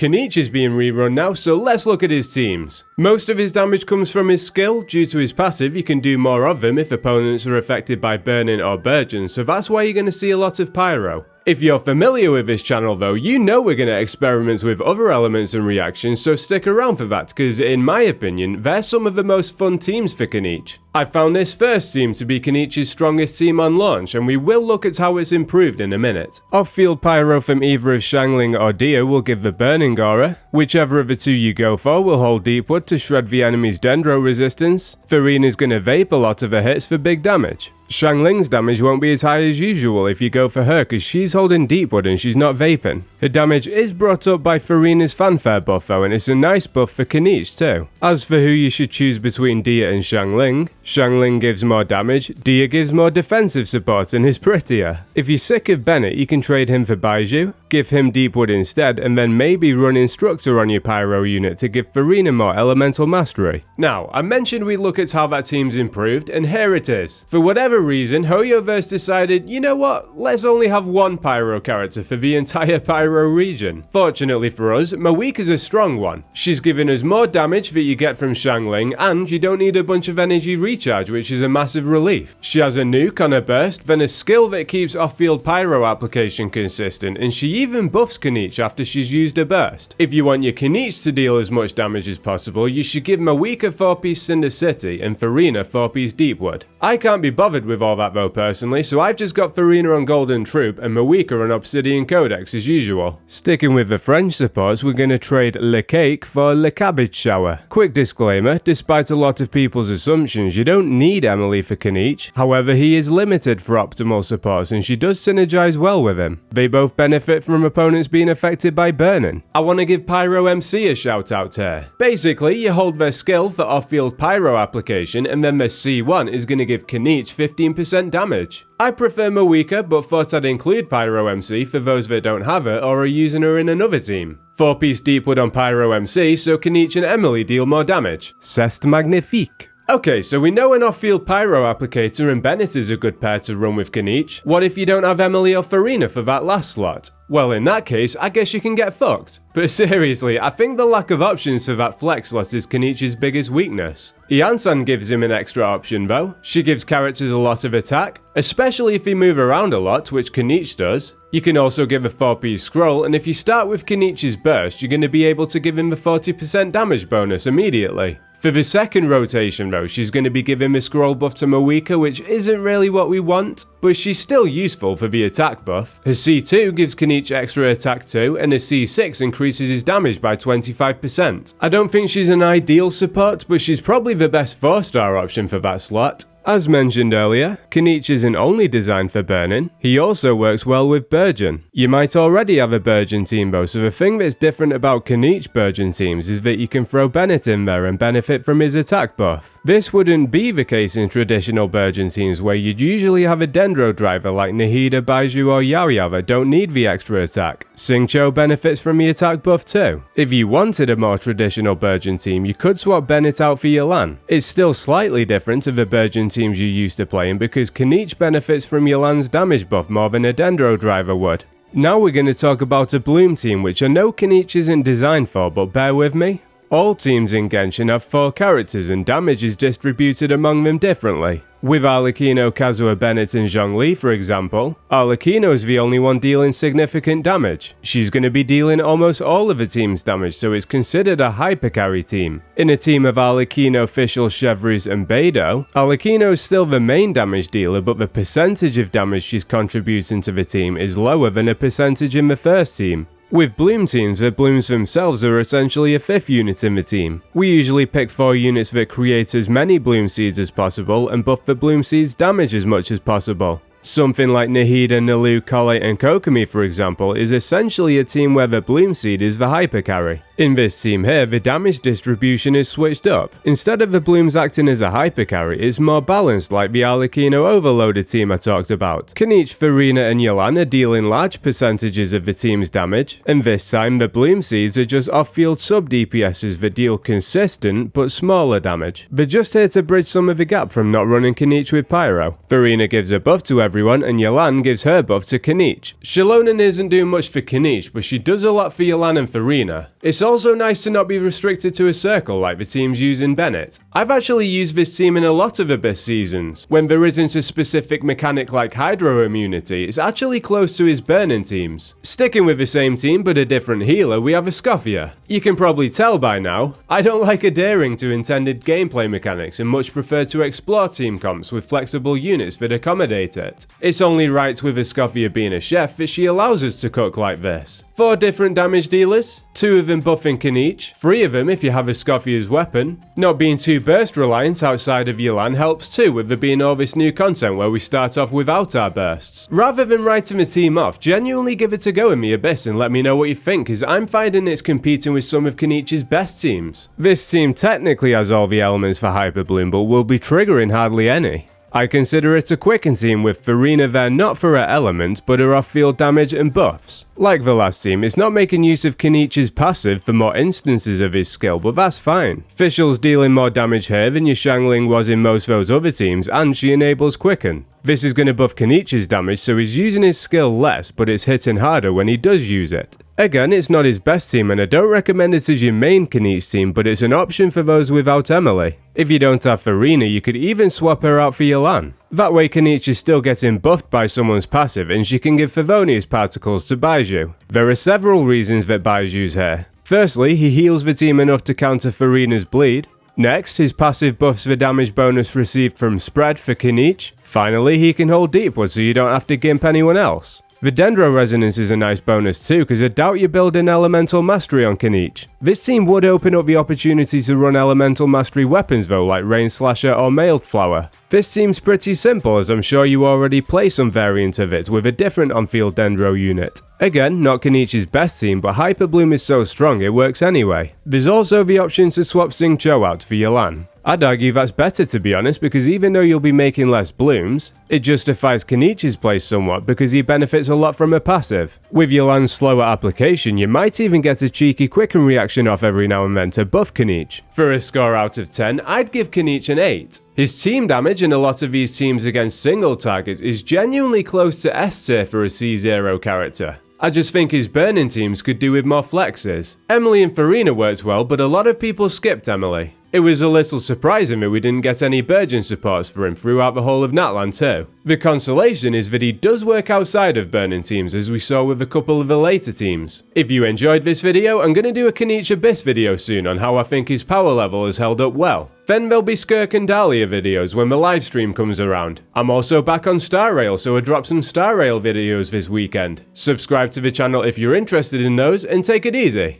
Kinich is being rerun now, so let's look at his teams. Most of his damage comes from his skill. Due to his passive, you can do more of him if opponents are affected by burning or burgeon, so that's why you're going to see a lot of pyro. If you're familiar with this channel though, you know we're going to experiment with other elements and reactions, so stick around for that, because in my opinion, they're some of the most fun teams for Kinich. I found this first team to be Kinich's strongest team on launch, and we will look at how it's improved in a minute. Off-field pyro from either of Xiangling or Dia will give the burning aura. Whichever of the two you go for will hold Deepwood to shred the enemy's dendro resistance. Farina's going to vape a lot of her hits for big damage. Xiangling's damage won't be as high as usual if you go for her because she's holding Deepwood and she's not vaping. Her damage is brought up by Farina's fanfare buff though, and it's a nice buff for Kinich too. As for who you should choose between Dia and Xiangling, Xiangling gives more damage, Dia gives more defensive support and is prettier. If you're sick of Bennett, you can trade him for Baiju, give him Deepwood instead, and then maybe run Instructor on your pyro unit to give Farina more elemental mastery. Now, I mentioned we look at how that team's improved, and here it is. For whatever reason, Hoyoverse decided, you know what, let's only have one pyro character for the entire pyro region. Fortunately for us, Mawika's a strong one. She's giving us more damage that you get from Xiangling, and you don't need a bunch of energy recharge, which is a massive relief. She has a nuke on her burst, then a skill that keeps off-field pyro application consistent, and she even buffs Kinich after she's used a burst. If you want your Kinich to deal as much damage as possible, you should give Mawika 4-piece Cinder City and Farina 4-piece Deepwood. I can't be bothered with all that though personally, so I've just got Farina on Golden Troop and Mawika on Obsidian Codex as usual. Sticking with the French supports, we're going to trade Le Cake for Le Cabbage Shower. Quick disclaimer, despite a lot of people's assumptions, you don't need Emily for Kinich. However, he is limited for optimal supports and she does synergize well with him. They both benefit from opponents being affected by burning. I want to give Pyro MC a shout out here. Basically, you hold their skill for off-field pyro application and then their C1 is going to give Kinich 15% damage. I prefer Mawika, but thought I'd include Pyro MC for those that don't have her or are using her in another team. 4-piece Deepwood on Pyro MC so Kinich and Emily deal more damage. C'est magnifique. Okay, so we know an off-field pyro applicator and Bennett is a good pair to run with Kinich. What if you don't have Emily or Farina for that last slot? Well, in that case, I guess you can get fucked. But seriously, I think the lack of options for that flex slot is Kinich's biggest weakness. Yansan gives him an extra option though. She gives characters a lot of attack, especially if you move around a lot, which Kinich does. You can also give a 4-piece scroll, and if you start with Kinich's burst, you're going to be able to give him the 40% damage bonus immediately. For the second rotation though, she's going to be giving the scroll buff to Mawika, which isn't really what we want, but she's still useful for the attack buff. Her C2 gives Kinich extra attack too, and her C6 increases his damage by 25%. I don't think she's an ideal support, but she's probably the best 4-star option for that slot. As mentioned earlier, Kinich isn't only designed for burning, he also works well with burgeon. You might already have a burgeon team though, so the thing that's different about Kinich burgeon teams is that you can throw Bennett in there and benefit from his attack buff. This wouldn't be the case in traditional burgeon teams where you'd usually have a dendro driver like Nahida, Baiju or Yaoyao that don't need the extra attack. Xingqiu benefits from the attack buff too. If you wanted a more traditional burgeon team, you could swap Bennett out for Yelan. It's still slightly different to the burgeon teams you're used to playing because Kinich benefits from Yelan's damage buff more than a dendro driver would. Now we're going to talk about a bloom team, which I know Kinich isn't designed for, but bear with me. All teams in Genshin have 4 characters and damage is distributed among them differently. With Arlecchino, Kazuha, Bennett and Zhongli for example, Arlecchino's the only one dealing significant damage. She's going to be dealing almost all of the team's damage, so it's considered a hypercarry team. In a team of Arlecchino, Fischl, Chevreuse and Beidou, Arlecchino is still the main damage dealer, but the percentage of damage she's contributing to the team is lower than a percentage in the first team. With bloom teams, the blooms themselves are essentially a 5th unit in the team. We usually pick 4 units that create as many bloom seeds as possible and buff the bloom seeds' damage as much as possible. Something like Nahida, Nalu, Collei and Kokomi for example is essentially a team where the bloom seed is the hypercarry. In this team here, the damage distribution is switched up. Instead of the blooms acting as a hypercarry, it's more balanced like the Arlecchino overloaded team I talked about. Kinich, Farina and Yelan are dealing large percentages of the team's damage, and this time the bloom seeds are just off-field sub-DPSs that deal consistent but smaller damage. They're just here to bridge some of the gap from not running Kinich with Pyro. Farina gives a buff to everyone and Yelan gives her buff to Kinich. Xilonen isn't doing much for Kinich, but she does a lot for Yelan and Farina. It's also nice to not be restricted to a circle like the teams use in Bennett. I've actually used this team in a lot of Abyss seasons. When there isn't a specific mechanic like Hydro Immunity, it's actually close to his burning teams. Sticking with the same team but a different healer, we have Escoffia. You can probably tell by now, I don't like adhering to intended gameplay mechanics and much prefer to explore team comps with flexible units that accommodate it. It's only right with Escoffia being a chef that she allows us to cook like this. 4 different damage dealers, 2 of them buffing Kinich, 3 of them if you have Escoffia's weapon. Not being too burst reliant outside of Yelan helps too, with there being all this new content where we start off without our bursts. Rather than writing the team off, genuinely give it a go in the Abyss and let me know what you think, as I'm finding it's competing with some of Kinich's best teams. This team technically has all the elements for Hyper Bloom, but will be triggering hardly any. I consider it a quicken team with Farina there not for her element, but her off-field damage and buffs. Like the last team, it's not making use of Kinich's passive for more instances of his skill, but that's fine. Fischl's dealing more damage here than your Xiangling was in most of those other teams, and she enables quicken. This is going to buff Kinich's damage, so he's using his skill less, but it's hitting harder when he does use it. Again, it's not his best team, and I don't recommend it as your main Kinich team, but it's an option for those without Emily. If you don't have Farina, you could even swap her out for Yelan. That way Kinich is still getting buffed by someone's passive, and she can give Favonius particles to Baiju. There are several reasons that Baiju's here. Firstly, he heals the team enough to counter Farina's bleed. Next, his passive buffs the damage bonus received from spread for Kinich. Finally, he can hold Deepwood so you don't have to gimp anyone else. The Dendro Resonance is a nice bonus too, because I doubt you're building Elemental Mastery on Kinich. This team would open up the opportunity to run Elemental Mastery weapons though, like Rain Slasher or Mailed Flower. This seems pretty simple, as I'm sure you already play some variant of it with a different on-field Dendro unit. Again, not Kinich's best team, but Hyper Bloom is so strong it works anyway. There's also the option to swap Xingqiu out for Yelan. I'd argue that's better to be honest, because even though you'll be making less blooms, it justifies Kinich's place somewhat because he benefits a lot from a passive. With Yelan's slower application, you might even get a cheeky quicken reaction off every now and then to buff Kinich. For a score out of 10, I'd give Kinich an 8. His team damage in a lot of these teams against single targets is genuinely close to S tier for a C0 character. I just think his burning teams could do with more flexes. Emily and Farina worked well, but a lot of people skipped Emily. It was a little surprising that we didn't get any Burgeon supports for him throughout the whole of Natlan too. The consolation is that he does work outside of burning teams, as we saw with a couple of the later teams. If you enjoyed this video, I'm going to do a Kinich Abyss video soon on how I think his power level has held up well. Then there'll be Skirk and Dahlia videos when the livestream comes around. I'm also back on Star Rail, so I dropped some Star Rail videos this weekend. Subscribe to the channel if you're interested in those, and take it easy.